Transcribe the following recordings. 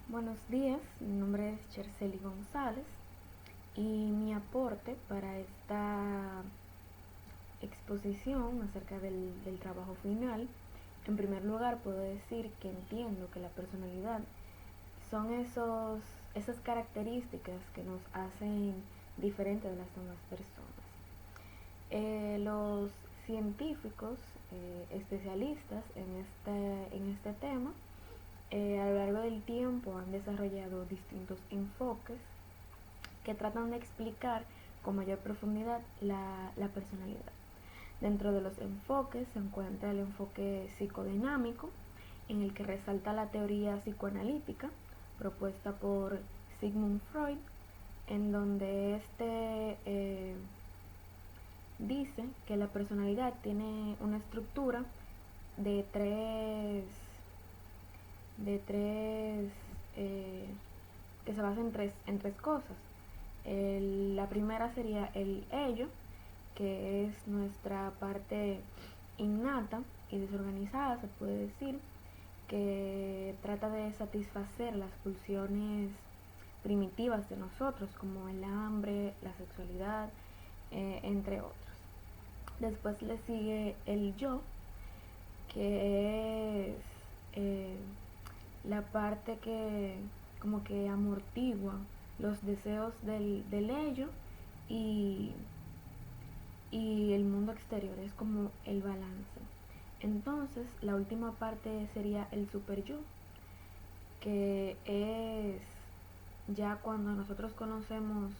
Buenos días, mi nombre es Chercely González y mi aporte para esta exposición acerca del trabajo final. En primer lugar, puedo decir que entiendo que la personalidad son esas características que nos hacen diferentes de las demás personas. Los científicos especialistas en este tema a lo largo del tiempo han desarrollado distintos enfoques que tratan de explicar con mayor profundidad la personalidad. Dentro de los enfoques se encuentra el enfoque psicodinámico, en el que resalta la teoría psicoanalítica propuesta por Sigmund Freud, en donde dice que la personalidad tiene una estructura de tres que se basa en tres cosas. La primera sería el ello, que es nuestra parte innata y desorganizada, se puede decir, que trata de satisfacer las pulsiones primitivas de nosotros, como el hambre, la sexualidad, entre otros. Después le sigue el yo, que es eh, la parte que como que amortigua los deseos del ello y, y el mundo exterior, es como el balance. Entonces la última parte sería el super yo, que es ya cuando nosotros conocemos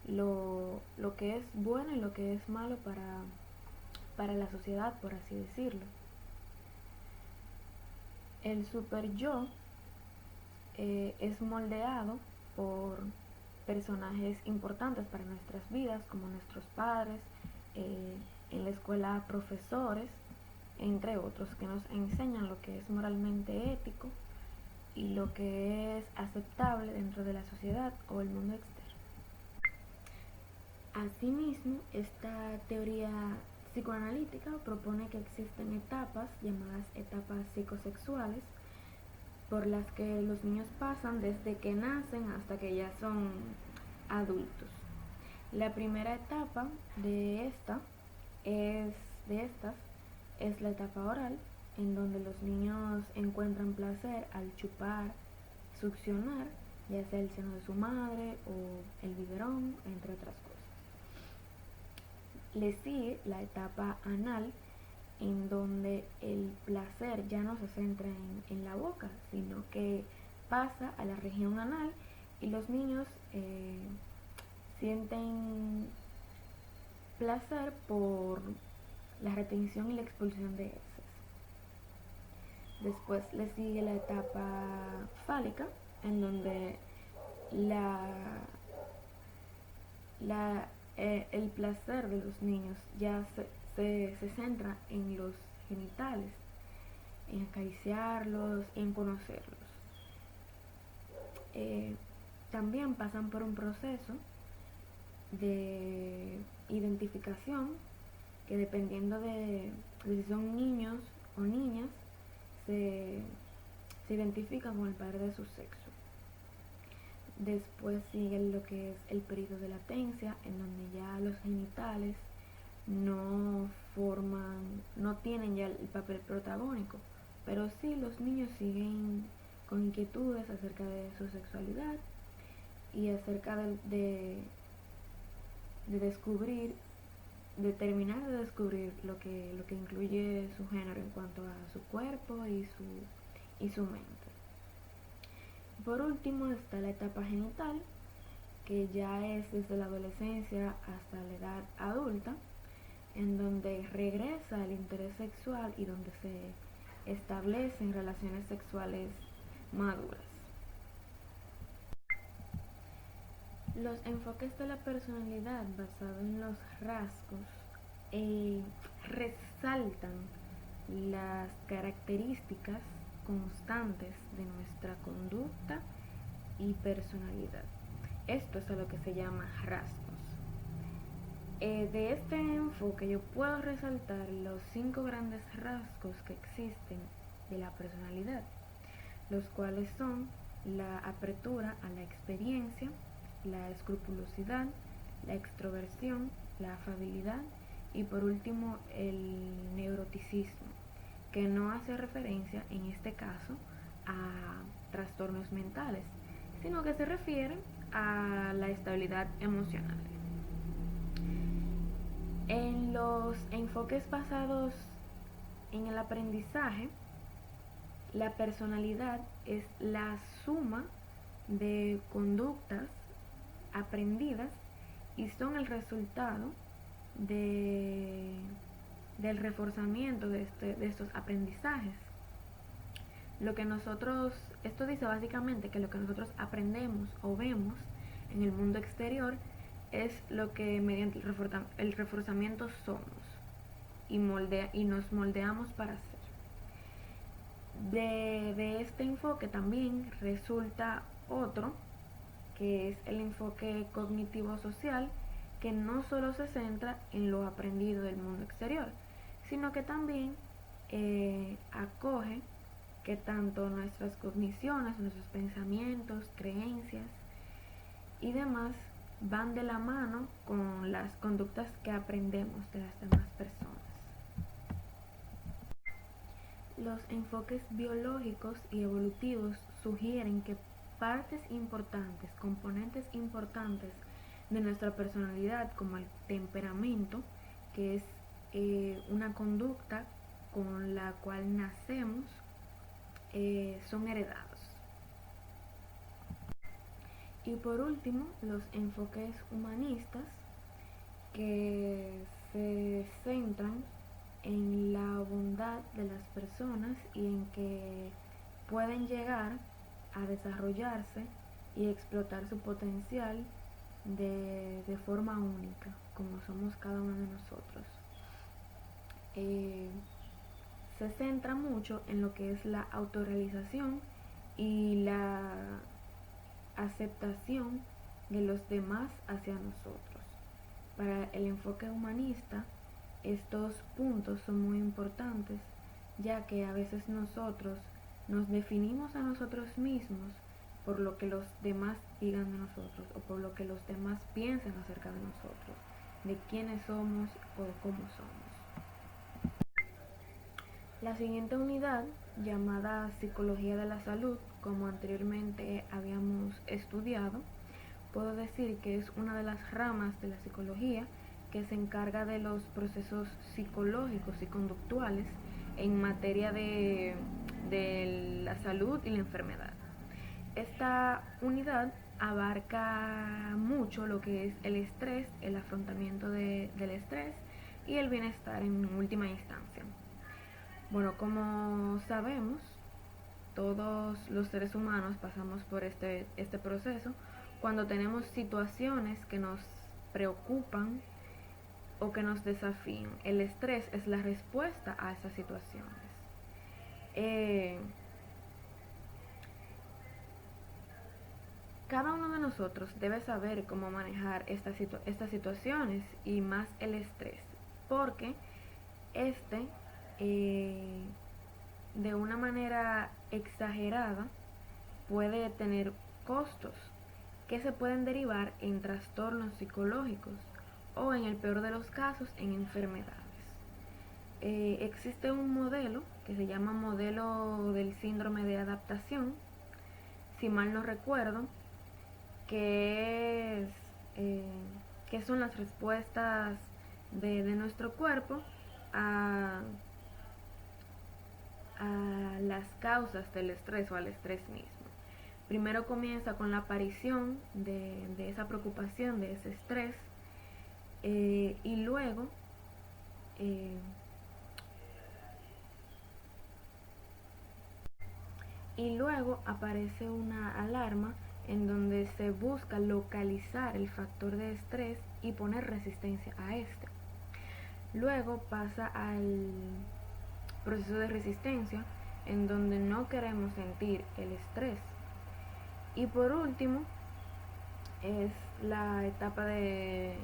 lo que es bueno y lo que es malo para la sociedad, por así decirlo. El super yo es moldeado por personajes importantes para nuestras vidas, como nuestros padres, en la escuela profesores, entre otros, que nos enseñan lo que es moralmente ético y lo que es aceptable dentro de la sociedad o el mundo externo. Asimismo, esta teoría psicoanalítica propone que existen etapas llamadas etapas psicosexuales por las que los niños pasan desde que nacen hasta que ya son adultos. La primera etapa es de estas es la etapa oral, en donde los niños encuentran placer al chupar, succionar, ya sea el seno de su madre o el biberón, entre otras cosas. Le sigue la etapa anal, en donde el placer ya no se centra en la boca, sino que pasa a la región anal y los niños sienten placer por la retención y la expulsión de heces. Después le sigue la etapa fálica, en donde la, el placer de los niños ya se centra en los genitales, en acariciarlos, en conocerlos. Eh, También pasan por un proceso de identificación que, dependiendo de si son niños o niñas, se, se identifican con el padre de su sexo. Después sigue lo que es el periodo de latencia, en donde ya los genitales no tienen ya el papel protagónico, pero sí los niños siguen con inquietudes acerca de su sexualidad y acerca de descubrir, de terminar de descubrir lo que incluye su género en cuanto a su cuerpo y su mente. Por último está la etapa genital, que ya es desde la adolescencia hasta la edad adulta, en donde regresa el interés sexual y donde se establecen relaciones sexuales maduras. Los enfoques de la personalidad basados en los rasgos eh, resaltan las características constantes de nuestra conducta y personalidad. Esto es a lo que se llama rasgos. De este enfoque yo puedo resaltar los 5 grandes rasgos que existen de la personalidad, los cuales son la apertura a la experiencia, la escrupulosidad, la extroversión, la afabilidad y por último el neuroticismo, que no hace referencia en este caso a trastornos mentales, sino que se refiere a la estabilidad emocional. En los enfoques basados en el aprendizaje, la personalidad es la suma de conductas aprendidas y son el resultado de, del reforzamiento de estos aprendizajes. Esto dice básicamente que lo que nosotros aprendemos o vemos en el mundo exterior es lo que mediante el reforzamiento somos y nos moldeamos para ser. De este enfoque también resulta otro, que es el enfoque cognitivo-social, que no solo se centra en lo aprendido del mundo exterior, sino que también acoge que tanto nuestras cogniciones, nuestros pensamientos, creencias y demás van de la mano con las conductas que aprendemos de las demás personas. Los enfoques biológicos y evolutivos sugieren que partes importantes, componentes importantes de nuestra personalidad, como el temperamento, que es una conducta con la cual nacemos, son heredados. Y por último, los enfoques humanistas, que se centran en la bondad de las personas y en que pueden llegar a desarrollarse y explotar su potencial de forma única, como somos cada uno de nosotros. Se centra mucho en lo que es la autorrealización y la aceptación de los demás hacia nosotros. Para el enfoque humanista, estos puntos son muy importantes, ya que a veces nosotros nos definimos a nosotros mismos por lo que los demás digan de nosotros o por lo que los demás piensen acerca de nosotros, de quiénes somos o de cómo somos. La siguiente unidad, llamada Psicología de la Salud, como anteriormente habíamos estudiado, puedo decir que es una de las ramas de la psicología que se encarga de los procesos psicológicos y conductuales en materia de la salud y la enfermedad. Esta unidad abarca mucho lo que es el estrés, el afrontamiento del estrés y el bienestar en última instancia. Bueno, como sabemos, todos los seres humanos pasamos por este proceso cuando tenemos situaciones que nos preocupan o que nos desafían. El estrés es la respuesta a esas situaciones. Cada uno de nosotros debe saber cómo manejar estas situaciones y más el estrés, porque este de una manera exagerada puede tener costos que se pueden derivar en trastornos psicológicos o en el peor de los casos en enfermedades. Existe un modelo que se llama modelo del síndrome de adaptación, si mal no recuerdo, que son las respuestas de nuestro cuerpo a las causas del estrés o al estrés mismo. Primero comienza con la aparición de esa preocupación, de ese estrés, y luego aparece una alarma en donde se busca localizar el factor de estrés y poner resistencia a este. Luego pasa al proceso de resistencia, en donde no queremos sentir el estrés. Y por último es la etapa de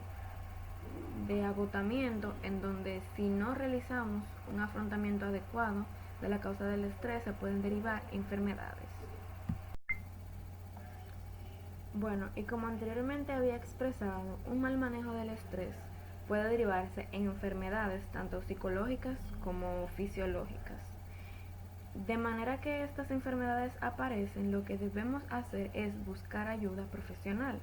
agotamiento, en donde si no realizamos un afrontamiento adecuado de la causa del estrés, se pueden derivar enfermedades. Bueno, y como anteriormente había expresado, un mal manejo del estrés puede derivarse en enfermedades tanto psicológicas como fisiológicas. De manera que estas enfermedades aparecen, lo que debemos hacer es buscar ayuda profesional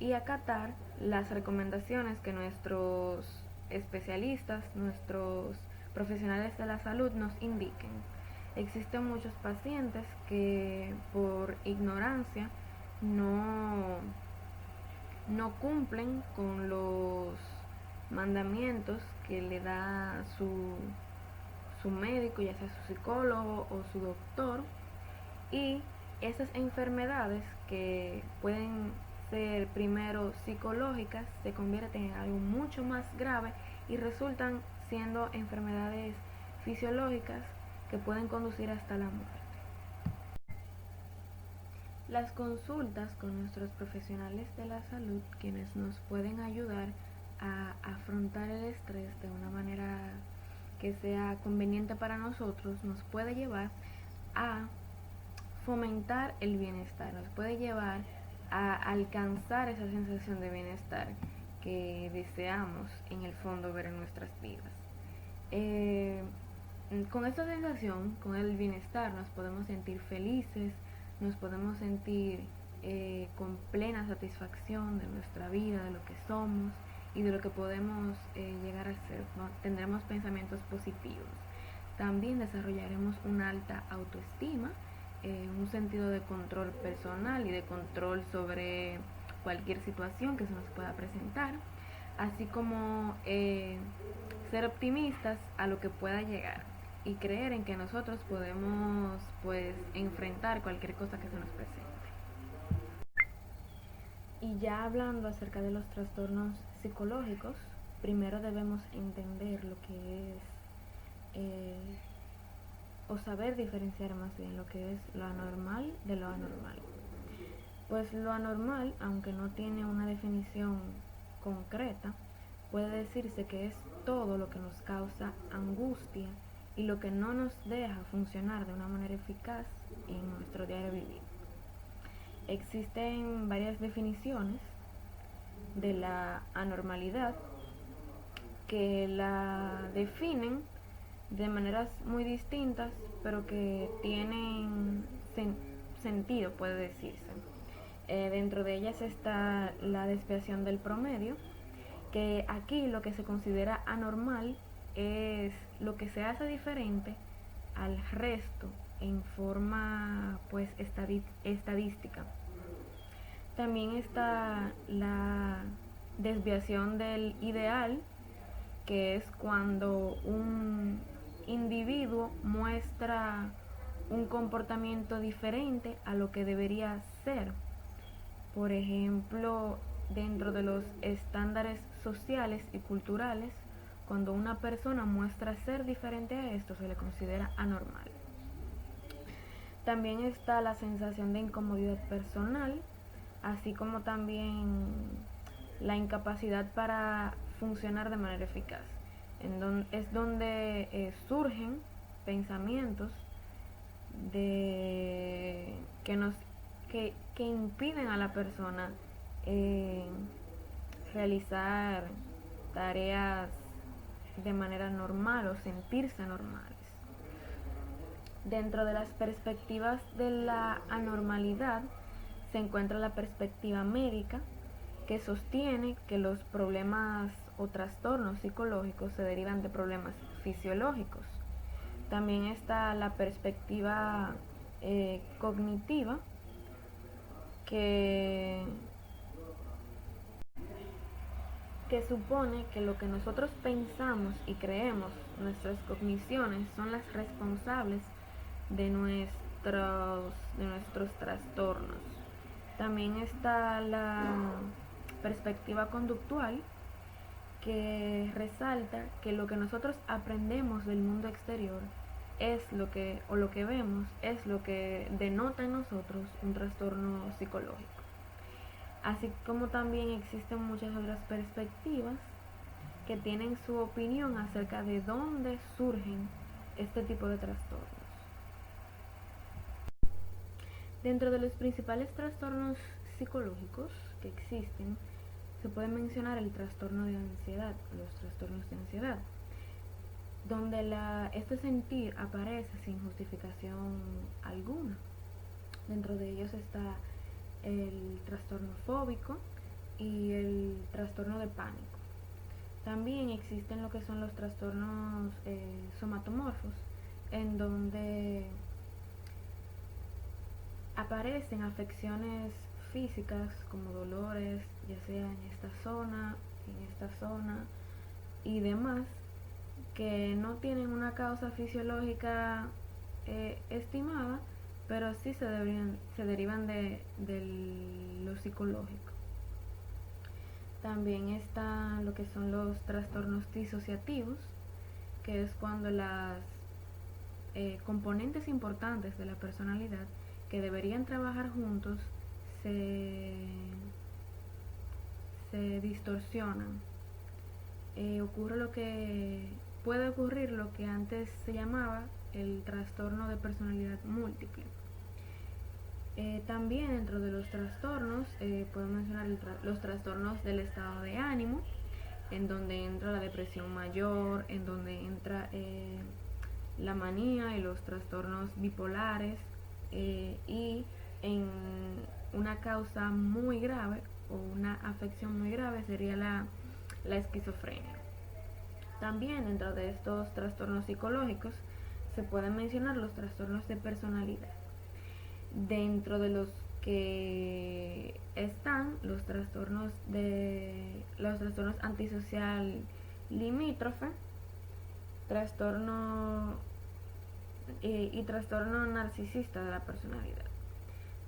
y acatar las recomendaciones que nuestros especialistas, nuestros profesionales de la salud nos indiquen. Existen muchos pacientes que por ignorancia no, no cumplen con los mandamientos que le da su médico, ya sea su psicólogo o su doctor, y esas enfermedades que pueden ser primero psicológicas se convierten en algo mucho más grave y resultan siendo enfermedades fisiológicas que pueden conducir hasta la muerte. Las consultas con nuestros profesionales de la salud, quienes nos pueden ayudar a afrontar el estrés de una manera que sea conveniente para nosotros, nos puede llevar a fomentar el bienestar, nos puede llevar a alcanzar esa sensación de bienestar que deseamos en el fondo ver en nuestras vidas. Eh, con esta sensación, con el bienestar, nos podemos sentir felices, nos podemos sentir con plena satisfacción de nuestra vida, de lo que somos y de lo que podemos llegar a ser, ¿no? Tendremos pensamientos positivos. También desarrollaremos una alta autoestima, un sentido de control personal y de control sobre cualquier situación que se nos pueda presentar, así como ser optimistas a lo que pueda llegar y creer en que nosotros podemos pues enfrentar cualquier cosa que se nos presente. Y ya hablando acerca de los trastornos psicológicos, primero debemos entender lo que es eh, o saber diferenciar más bien lo que es lo anormal de lo anormal. Pues lo anormal, aunque no tiene una definición concreta, puede decirse que es todo lo que nos causa angustia y lo que no nos deja funcionar de una manera eficaz en nuestro diario vivir. Existen varias definiciones de la anormalidad que la definen de maneras muy distintas, pero que tienen sentido, puede decirse. Dentro de ellas está la desviación del promedio, que aquí lo que se considera anormal es lo que se hace diferente al resto en forma pues estadística. También está la desviación del ideal, que es cuando un individuo muestra un comportamiento diferente a lo que debería ser. Por ejemplo, dentro de los estándares sociales y culturales, cuando una persona muestra ser diferente a esto, se le considera anormal. También está la sensación de incomodidad personal, así como también la incapacidad para funcionar de manera eficaz. Es donde surgen pensamientos de que impiden a la persona eh, realizar tareas de manera normal o sentirse normales. Dentro de las perspectivas de la anormalidad se encuentra la perspectiva médica, que sostiene que los problemas o trastornos psicológicos se derivan de problemas fisiológicos. También está la perspectiva cognitiva, que, que supone que lo que nosotros pensamos y creemos, nuestras cogniciones, son las responsables de nuestros trastornos. También está la perspectiva conductual, que resalta que lo que nosotros aprendemos del mundo exterior es lo que vemos es lo que denota en nosotros un trastorno psicológico. Así como también existen muchas otras perspectivas que tienen su opinión acerca de dónde surgen este tipo de trastornos. Dentro de los principales trastornos psicológicos que existen, se puede mencionar el trastorno de ansiedad, los trastornos de ansiedad, donde este sentir aparece sin justificación alguna. Dentro de ellos está el trastorno fóbico y el trastorno de pánico. También existen lo que son los trastornos somatomorfos, en donde aparecen afecciones físicas como dolores, ya sea en esta zona y demás, que no tienen una causa fisiológica estimada, pero sí se derivan de lo psicológico. También están lo que son los trastornos disociativos, que es cuando las componentes importantes de la personalidad que deberían trabajar juntos se, se distorsionan. Puede ocurrir lo que antes se llamaba el trastorno de personalidad múltiple. También dentro de los trastornos podemos mencionar los trastornos del estado de ánimo, en donde entra la depresión mayor, en donde entra la manía y los trastornos bipolares, y en una causa muy grave o una afección muy grave sería la esquizofrenia. También dentro de estos trastornos psicológicos se pueden mencionar los trastornos de personalidad, dentro de los que están los trastornos antisocial limítrofe, trastorno y trastorno narcisista de la personalidad.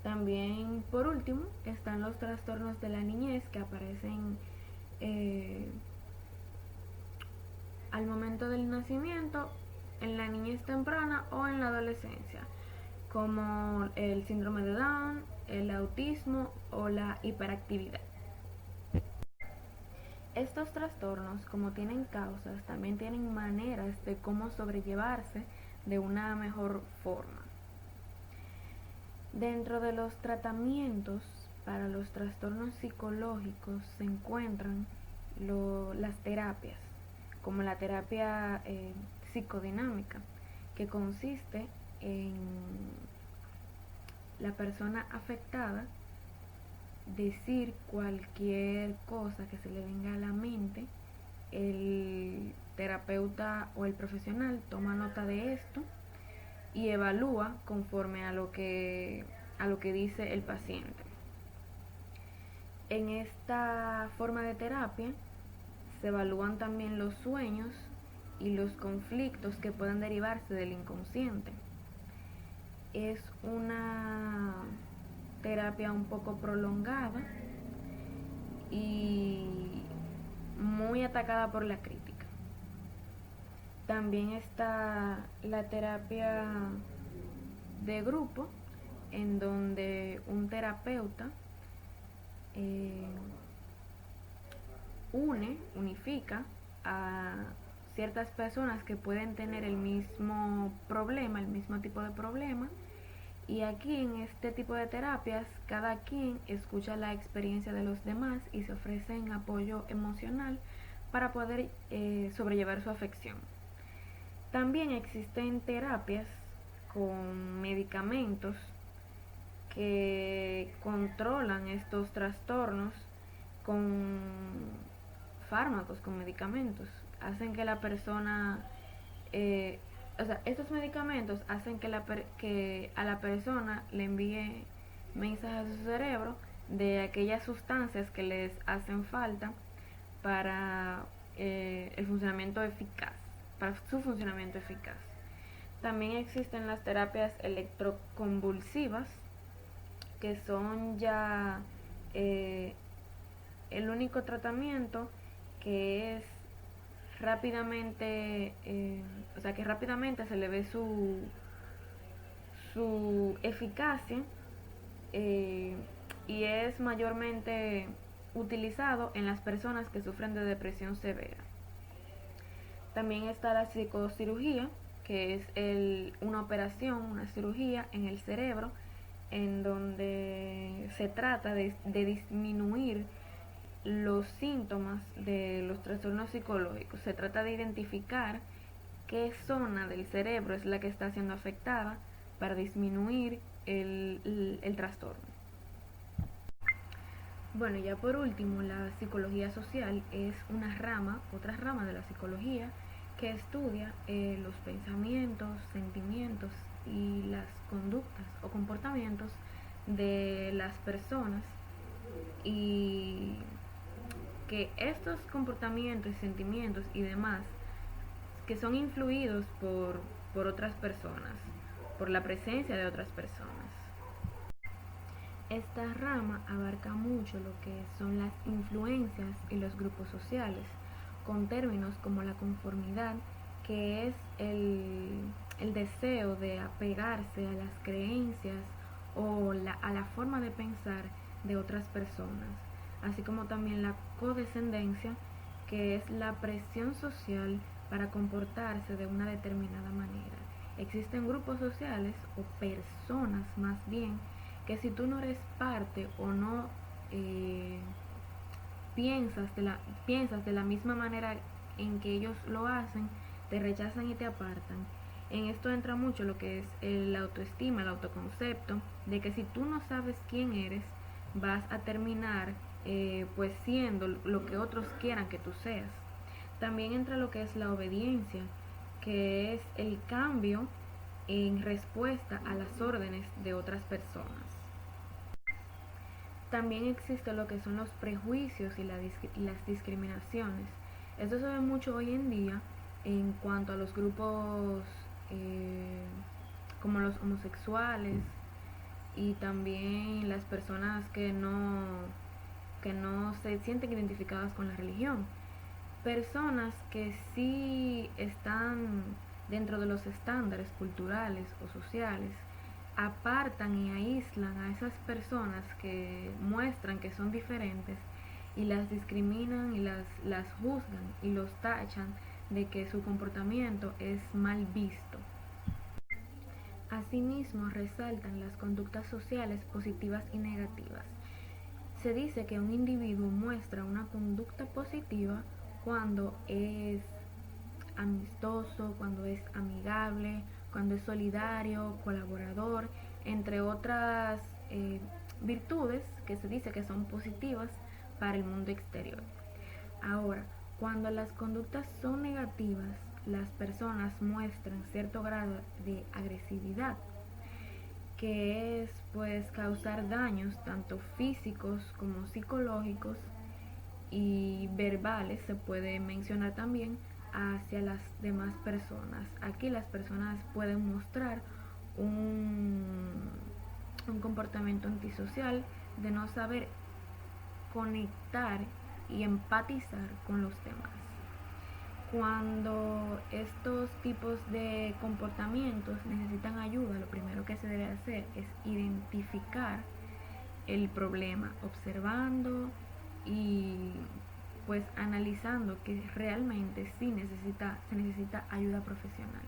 También, por último, están los trastornos de la niñez, que aparecen al momento del nacimiento, en la niñez temprana o en la adolescencia, como el síndrome de Down, el autismo o la hiperactividad. Estos trastornos, como tienen causas, también tienen maneras de cómo sobrellevarse de una mejor forma. Dentro de los tratamientos para los trastornos psicológicos se encuentran las terapias, como la terapia psicodinámica, que consiste en la persona afectada decir cualquier cosa que se le venga a la mente. El terapeuta o el profesional toma nota de esto y evalúa conforme a lo que dice el paciente. En esta forma de terapia se evalúan también los sueños y los conflictos que puedan derivarse del inconsciente. Es una terapia un poco prolongada y muy atacada por la crítica. También está la terapia de grupo, en donde un terapeuta unifica a ciertas personas que pueden tener el mismo problema, el mismo tipo de problema. Y aquí, en este tipo de terapias, cada quien escucha la experiencia de los demás y se ofrecen apoyo emocional para poder sobrellevar su afección. También existen terapias con medicamentos que controlan estos trastornos, con fármacos, con medicamentos. Hacen que la persona estos medicamentos hacen que a la persona le envíe mensajes a su cerebro de aquellas sustancias que les hacen falta para el funcionamiento eficaz, para su funcionamiento eficaz. También existen las terapias electroconvulsivas, que son ya el único tratamiento que es rápidamente, que rápidamente se le ve su eficacia, y es mayormente utilizado en las personas que sufren de depresión severa. También está la psicocirugía, que es una operación, una cirugía en el cerebro, en donde se trata de disminuir los síntomas de los trastornos psicológicos. Se trata de identificar qué zona del cerebro es la que está siendo afectada para disminuir el trastorno. Bueno, ya por último, la psicología social es otra rama de la psicología que estudia los pensamientos, sentimientos y las conductas o comportamientos de las personas, y que estos comportamientos, sentimientos y demás que son influidos por otras personas, por la presencia de otras personas. Esta rama abarca mucho lo que son las influencias y los grupos sociales, con términos como la conformidad, que es el deseo de apegarse a las creencias o a la forma de pensar de otras personas, así como también la codescendencia, que es la presión social para comportarse de una determinada manera. Existen grupos sociales o personas más bien que si tú no eres parte o no eh, piensas de la misma manera en que ellos lo hacen, te rechazan y te apartan. En esto entra mucho lo que es la autoestima, el autoconcepto, de que si tú no sabes quién eres, vas a terminar pues siendo lo que otros quieran que tú seas. También entra lo que es la obediencia, que es el cambio en respuesta a las órdenes de otras personas. También existe lo que son los prejuicios y las discriminaciones. Esto se ve mucho hoy en día en cuanto a los grupos eh, como los homosexuales y también las personas que no se sienten identificadas con la religión. Personas que sí están dentro de los estándares culturales o sociales apartan y aíslan a esas personas que muestran que son diferentes y las discriminan y las juzgan y los tachan de que su comportamiento es mal visto. Asimismo, resaltan las conductas sociales positivas y negativas. Se dice que un individuo muestra una conducta positiva cuando es amistoso, cuando es amigable, cuando es solidario, colaborador, entre otras virtudes que se dice que son positivas para el mundo exterior. Ahora, cuando las conductas son negativas, las personas muestran cierto grado de agresividad, que es pues causar daños tanto físicos como psicológicos y verbales, se puede mencionar también, hacia las demás personas. Aquí las personas pueden mostrar un comportamiento antisocial de no saber conectar y empatizar con los demás. Cuando estos tipos de comportamientos necesitan ayuda, lo primero que se debe hacer es identificar el problema, observando y pues analizando que realmente sí se necesita ayuda profesional.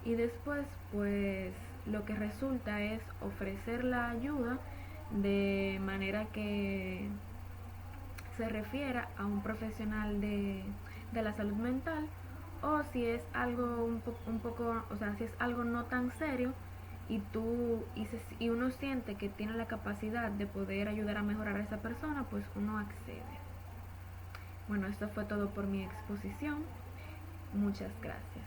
Y después pues lo que resulta es ofrecer la ayuda de manera que se refiera a un profesional de la salud mental, o si es algo un poco, o sea, si es algo no tan serio y uno siente que tiene la capacidad de poder ayudar a mejorar a esa persona, pues uno accede. Bueno, esto fue todo por mi exposición. Muchas gracias.